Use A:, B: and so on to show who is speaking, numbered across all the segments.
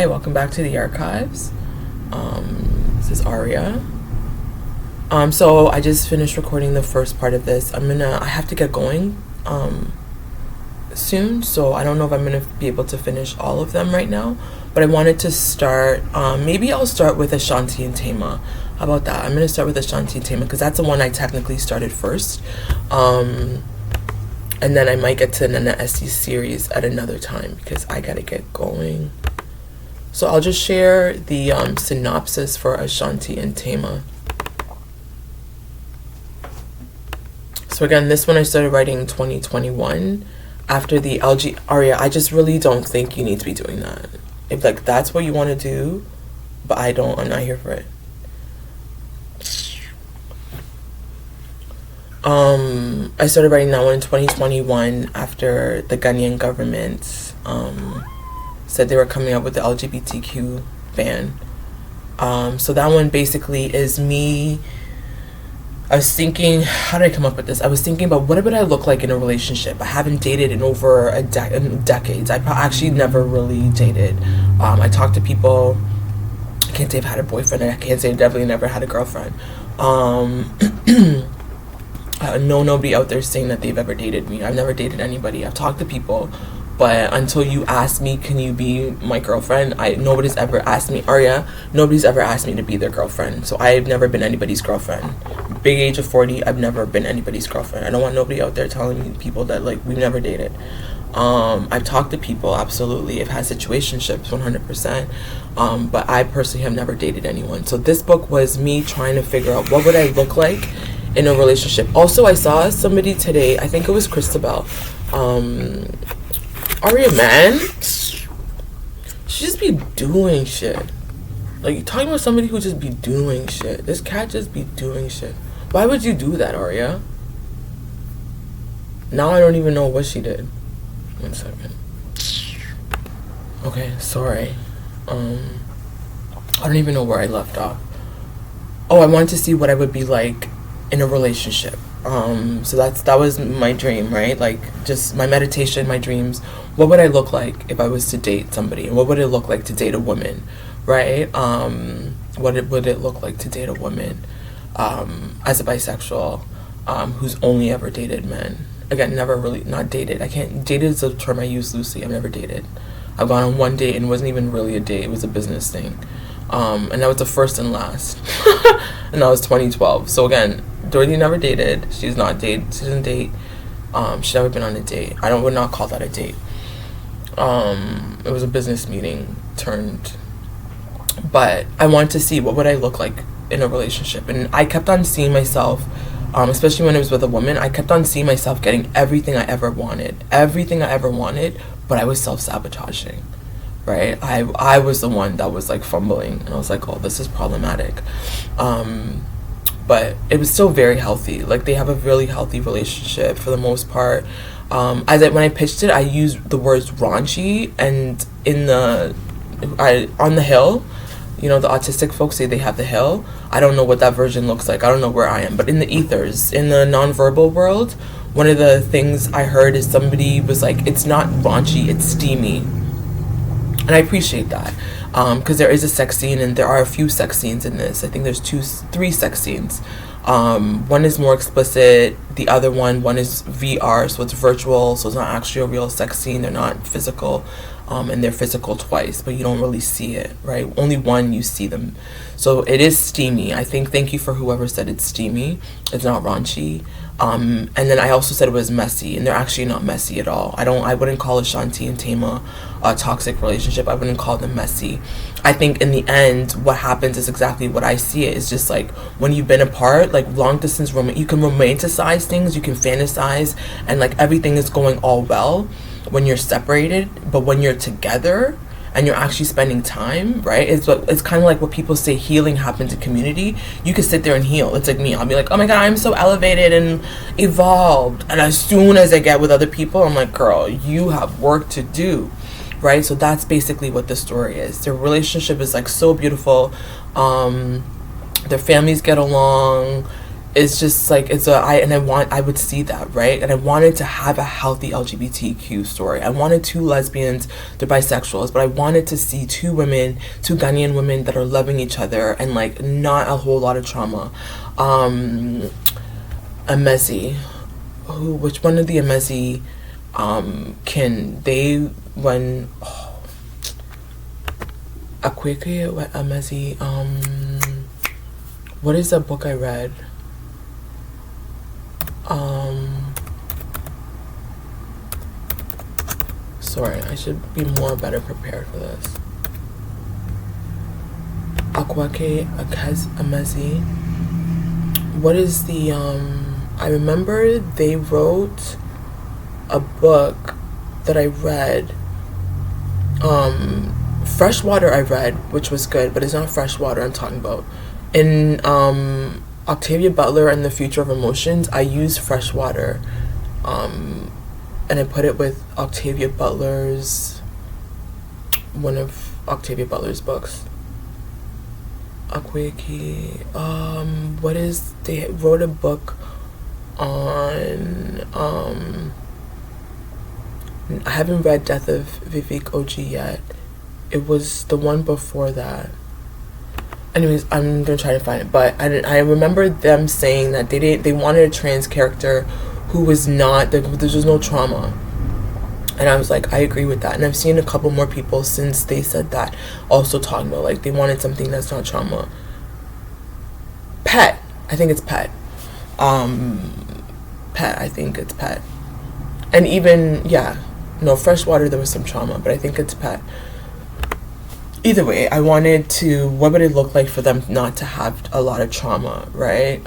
A: Hi, welcome back to the archives. This is Aria. So I just finished recording the first part of this. I have to get going soon, so I don't know if I'm gonna be able to finish all of them right now, but I wanted to start, maybe I'll start with Ashanti and Tema. How about that? I'm gonna start with Ashanti and Tema because that's the one I technically started first. And then I might get to Nana Essie's series at another time because I gotta get going. So I'll just share the synopsis for Ashanti and Tema. So again, this one I started writing in 2021 after the Aria. I just really don't think you need to be doing that. If like that's what you want to do, but I'm not here for it. I started writing that one in 2021 after the Ghanaian government said they were coming up with the LGBTQ ban. So that one basically is me. I was thinking, how did I come up with this? I was thinking about what would I look like in a relationship. I haven't dated in over decades. I actually never really dated. I talked to people. I can't say I've had a boyfriend. I can't say I've definitely never had a girlfriend. No, nobody out there saying that they've ever dated me. I've never dated anybody. I've talked to people, but until you ask me, can you be my girlfriend? Nobody's ever asked me, Arya, nobody's ever asked me to be their girlfriend. So I've never been anybody's girlfriend. Big age of 40, I've never been anybody's girlfriend. I don't want nobody out there telling me people that like we've never dated. I've talked to people, absolutely. I've had situationships, 100%. But I personally have never dated anyone. So this book was me trying to figure out what would I look like in a relationship. Also, I saw somebody today, I think it was Christabel. Aria, man, she just be doing shit. Like, you're talking about somebody who just be doing shit. This cat just be doing shit. Why would you do that, Aria? Now I don't even know what she did. 1 second. Okay, sorry. I don't even know where I left off. Oh, I wanted to see what I would be like in a relationship. So that was my dream, right? Like, just my meditation, my dreams. What would I look like if I was to date somebody? And what would it look like to date a woman, right? Would it look like to date a woman as a bisexual who's only ever dated men? Again, never really, not dated. Dated is a term I use loosely. I've never dated. I've gone on one date and it wasn't even really a date. It was a business thing. And that was the first and last. And that was 2012. So again, Dorothy never dated. She doesn't date. She's never been on a date. Would not call that a date. It was a business meeting turned. But I wanted to see what would I look like in a relationship. And I kept on seeing myself, especially when it was with a woman, I kept on seeing myself getting everything I ever wanted. But I was self-sabotaging. Right? I was the one that was like fumbling, and I was like, oh, this is problematic. But it was still very healthy. Like, they have a really healthy relationship for the most part. When I pitched it, I used the words raunchy, and on the hill, you know, the autistic folks say they have the hill. I don't know what that version looks like. I don't know where I am, but in the ethers, in the nonverbal world, one of the things I heard is somebody was like, it's not raunchy, it's steamy. And I appreciate that, because there is a sex scene, and there are a few sex scenes in this. I think there's 3 sex scenes. One is more explicit. The other one is VR, so it's virtual, so it's not actually a real sex scene. They're not physical, and they're physical twice, but you don't really see it, right? Only one you see them. So it is steamy. I think, thank you for whoever said it's steamy. It's not raunchy. And then I also said it was messy, and they're actually not messy at all. I wouldn't call Ashanti and Tema a toxic relationship. I wouldn't call them messy. I think in the end, what happens is exactly what I see it. It's just like when you've been apart, like long distance you can romanticize things, you can fantasize, and like everything is going all well when you're separated. But when you're together and you're actually spending time, right? It's kind of like what people say healing happens in community. You can sit there and heal. It's like me. I'll be like, oh my God, I'm so elevated and evolved. And as soon as I get with other people, I'm like, girl, you have work to do, right? So that's basically what the story is. Their relationship is like so beautiful. Their families get along. it's just like I would see that, right? And I wanted to have a healthy LGBTQ story. I wanted two lesbians, they're bisexuals, but I wanted to see two Ghanaian women that are loving each other and like not a whole lot of trauma. Amezi, which one of the Amezi Amezi, what is the book I read? Sorry, I should be better prepared for this. Amezi. What is the I remember they wrote a book that I read. Freshwater I read, which was good, but it's not Freshwater I'm talking about. In Octavia Butler and the Future of Emotions, I used Freshwater, and I put it with one of Octavia Butler's books. They wrote a book on, I haven't read Death of Vivek Oji yet. It was the one before that. Anyways, I'm gonna try to find it, but I remember them saying that they wanted a trans character who was not, there was no trauma. And I was like, I agree with that. And I've seen a couple more people since they said that also talking about like they wanted something that's not trauma. Pet, I think it's Pet. I think it's Pet. And even, Freshwater, there was some trauma, but I think it's Pet. Either way, I wanted to, what would it look like for them not to have a lot of trauma, right?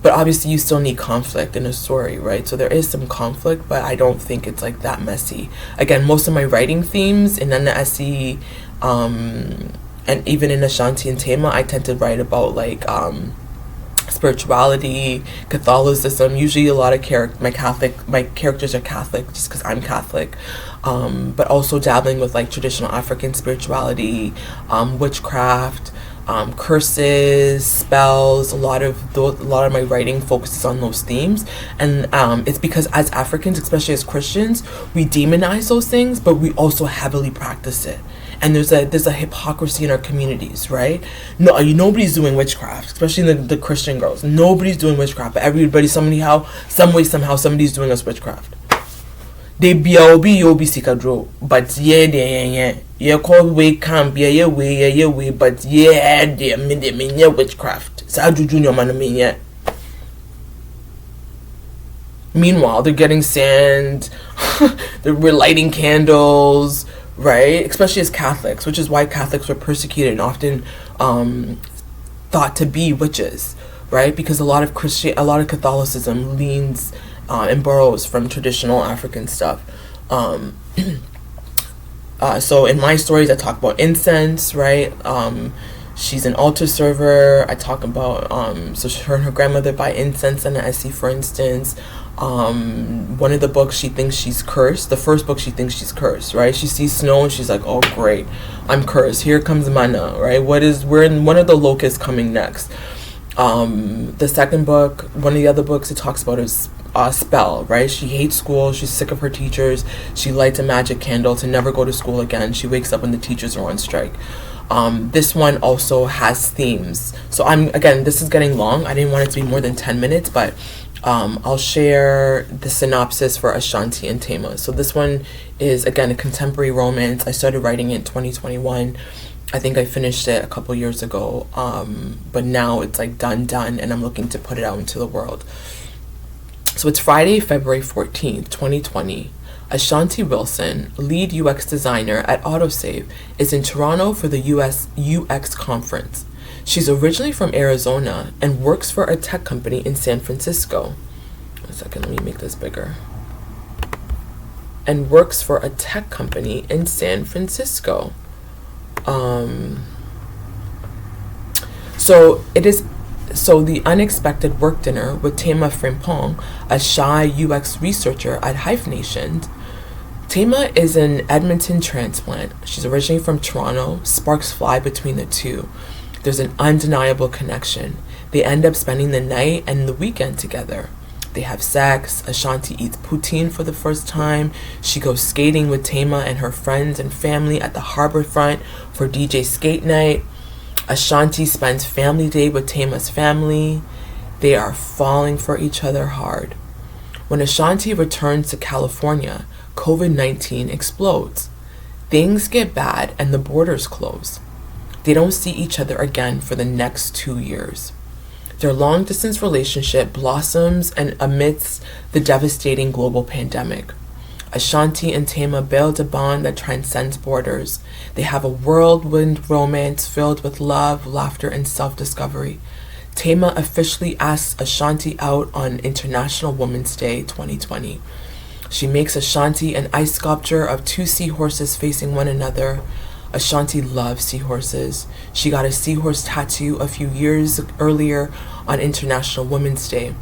A: But obviously you still need conflict in a story, right? So there is some conflict, but I don't think it's like that messy. Again, most of my writing themes in Nana Essie, and even in Ashanti and Tema, I tend to write about like spirituality, Catholicism. Usually a lot of my characters are Catholic just because I'm Catholic, but also dabbling with like traditional African spirituality, witchcraft, curses, spells. A lot of my writing focuses on those themes, and it's because as Africans, especially as Christians, we demonize those things, but we also heavily practice it. And there's a hypocrisy in our communities, right? Nobody's doing witchcraft, especially the Christian girls. Nobody's doing witchcraft, but everybody somehow somebody's doing us witchcraft. They be sikadro, but yeah call way camp yeah way, but yeah they mean witchcraft. Sa junior man mean. Meanwhile, they're getting sand, they're lighting candles. Right, especially as Catholics, which is why Catholics were persecuted and often thought to be witches, right? Because a lot of Catholicism leans and borrows from traditional African stuff. So in my stories, I talk about incense, right? She's an altar server. I talk about so her and her grandmother buy incense and Essie, for instance. One of the books, she thinks she's cursed. The first book, she thinks she's cursed, right? She sees snow and she's like, oh great, I'm cursed, here comes mana, right? We're in one of the locusts coming next. The second book, one of the other books it talks about is spell, right? She hates school, she's sick of her teachers, she lights a magic candle to never go to school again. She wakes up when the teachers are on strike. This one also has themes. So this is getting long. I didn't want it to be more than 10 minutes, but I'll share the synopsis for Ashanti and Tema. So this one is, again, a contemporary romance. I started writing it in 2021. I think I finished it a couple years ago, but now it's like done, and I'm looking to put it out into the world. So it's Friday, February 14th, 2020. Ashanti Wilson, lead UX designer at Autosave, is in Toronto for the US UX conference. She's originally from Arizona and works for a tech company in San Francisco. One second, let me make this bigger. And works for a tech company in San Francisco. So the unexpected work dinner with Tema Frimpong, a shy UX researcher at Hyphenation. Tema is an Edmonton transplant. She's originally from Toronto. Sparks fly between the two. There's an undeniable connection. They end up spending the night and the weekend together. They have sex. Ashanti eats poutine for the first time. She goes skating with Tema and her friends and family at the harbor front for DJ skate night. Ashanti spends family day with Tema's family. They are falling for each other hard. When Ashanti returns to California, COVID-19 explodes. Things get bad and the borders close. They don't see each other again for the next 2 years. Their long-distance relationship blossoms and amidst the devastating global pandemic. Ashanti and Tema build a bond that transcends borders. They have a whirlwind romance filled with love, laughter, and self-discovery. Tema officially asks Ashanti out on International Women's Day 2020. She makes Ashanti an ice sculpture of 2 seahorses facing one another. Ashanti loves seahorses. She got a seahorse tattoo a few years earlier on International Women's Day.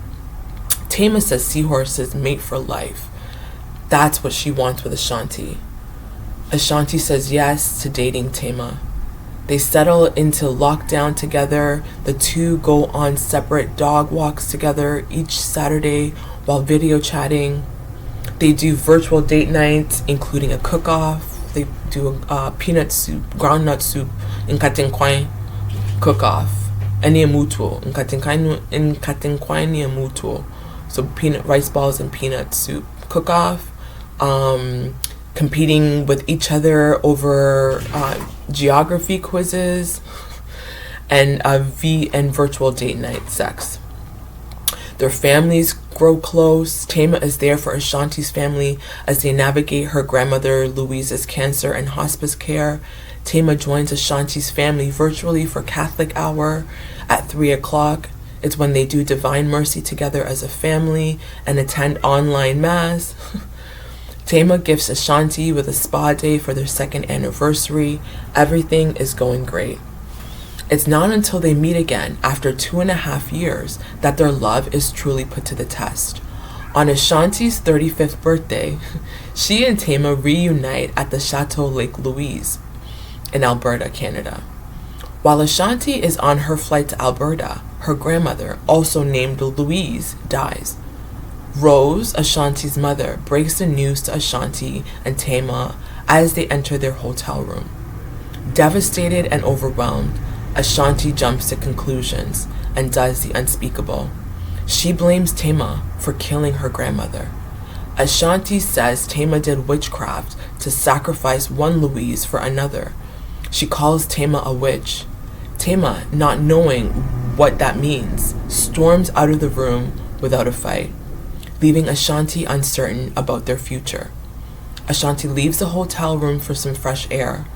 A: Tema says seahorses mate for life. That's what she wants with Ashanti. Ashanti says yes to dating Tema. They settle into lockdown together. The two go on separate dog walks together each Saturday while video chatting. They do virtual date nights, including a cook-off. They do a peanut soup, groundnut soup, nkatinkwai cook-off. Eni mutuo, nkatinkwai ni mutuo. So peanut rice balls and peanut soup cook-off. Competing with each other over geography quizzes and virtual date night sex. Their families grow close. Tema is there for Ashanti's family as they navigate her grandmother Louise's cancer and hospice care. Tema joins Ashanti's family virtually for Catholic hour at 3 o'clock. It's when they do Divine Mercy together as a family and attend online mass. Tema gifts Ashanti with a spa day for their 2nd anniversary. Everything is going great. It's not until they meet again after 2.5 years that their love is truly put to the test. On Ashanti's 35th birthday, she and Tema reunite at the Chateau Lake Louise in Alberta, Canada. While Ashanti is on her flight to Alberta, her grandmother, also named Louise, dies. Rose, Ashanti's mother, breaks the news to Ashanti and Tema as they enter their hotel room. Devastated and overwhelmed, Ashanti jumps to conclusions and does the unspeakable. She blames Tema for killing her grandmother. Ashanti says Tema did witchcraft to sacrifice one Louise for another. She calls Tema a witch. Tema, not knowing what that means, storms out of the room without a fight, leaving Ashanti uncertain about their future. Ashanti leaves the hotel room for some fresh air.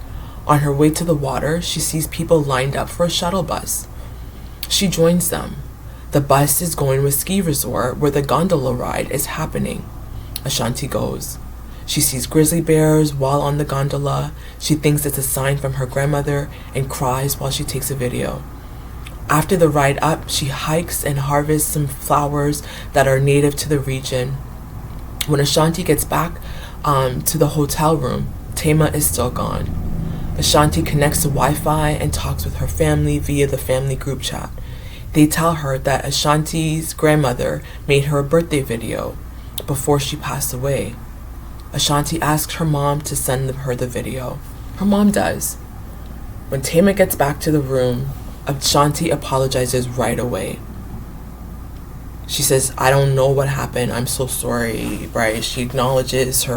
A: On her way to the water, she sees people lined up for a shuttle bus. She joins them. The bus is going to a ski resort where the gondola ride is happening. Ashanti goes. She sees grizzly bears while on the gondola. She thinks it's a sign from her grandmother and cries while she takes a video. After the ride up, she hikes and harvests some flowers that are native to the region. When Ashanti gets back to the hotel room, Tema is still gone. Ashanti connects to Wi-Fi and talks with her family via the family group chat. They tell her that Ashanti's grandmother made her a birthday video before she passed away. Ashanti asks her mom to send her the video. Her mom does. When Tema gets back to the room, Ashanti apologizes right away. She says, "I don't know what happened. I'm so sorry," right? She acknowledges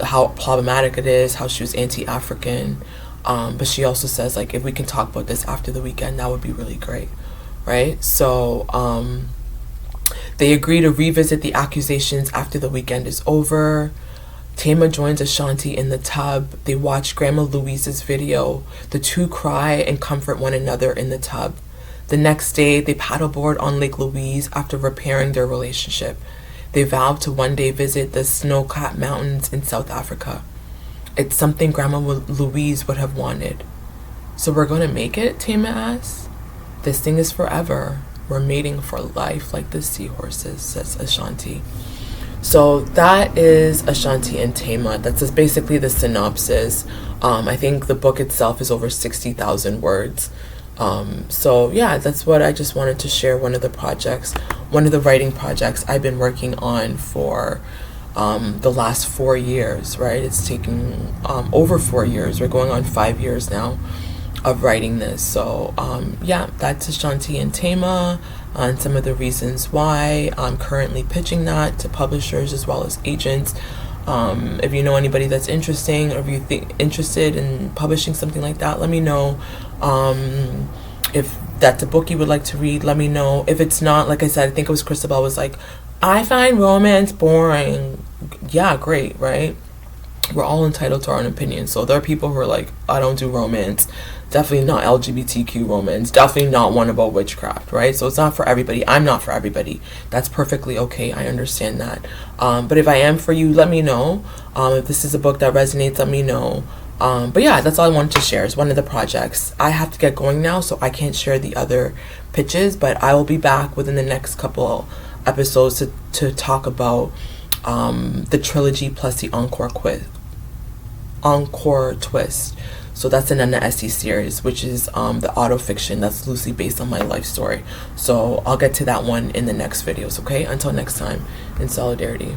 A: how problematic it is, how she was anti-African. But she also says, like, if we can talk about this after the weekend, that would be really great, right? So they agree to revisit the accusations after the weekend is over. Tema joins Ashanti in the tub. They watch Grandma Louise's video. The two cry and comfort one another in the tub. The next day, they paddleboard on Lake Louise after repairing their relationship. They vow to one day visit the snow-capped mountains in South Africa. It's something Grandma Louise would have wanted. "So we're going to make it?" Tema asks. "This thing is forever. We're mating for life like the seahorses," says Ashanti. So that is Ashanti and Tema. That's just basically the synopsis. I think the book itself is over 60,000 words. So yeah, that's what I just wanted to share. One of the writing projects I've been working on for the last 4 years, right? It's taking over 4 years. We're going on 5 years now of writing this. So yeah, that's ASHANTI and TEMA, and some of the reasons why I'm currently pitching that to publishers as well as agents. If you know anybody that's interesting, or if you think interested in publishing something like that, let me know. If that's a book you would like to read, let me know. If it's not, like I said, I think it was Christabel was like, I find romance boring. Yeah, great, right? We're all entitled to our own opinion. So there are people who are like, I don't do romance. Definitely not LGBTQ romance. Definitely not one about witchcraft, right? So it's not for everybody. I'm not for everybody. That's perfectly okay. I understand that. But if I am for you, let me know. If this is a book that resonates, let me know. But yeah, that's all I wanted to share. Is one of the projects. I have to get going now, so I can't share the other pitches. But I will be back within the next couple episodes to talk about the trilogy plus the encore twist. So that's an Anna Essie series, which is the auto fiction that's loosely based on my life story. So I'll get to that one in the next videos, okay? Until next time, in solidarity.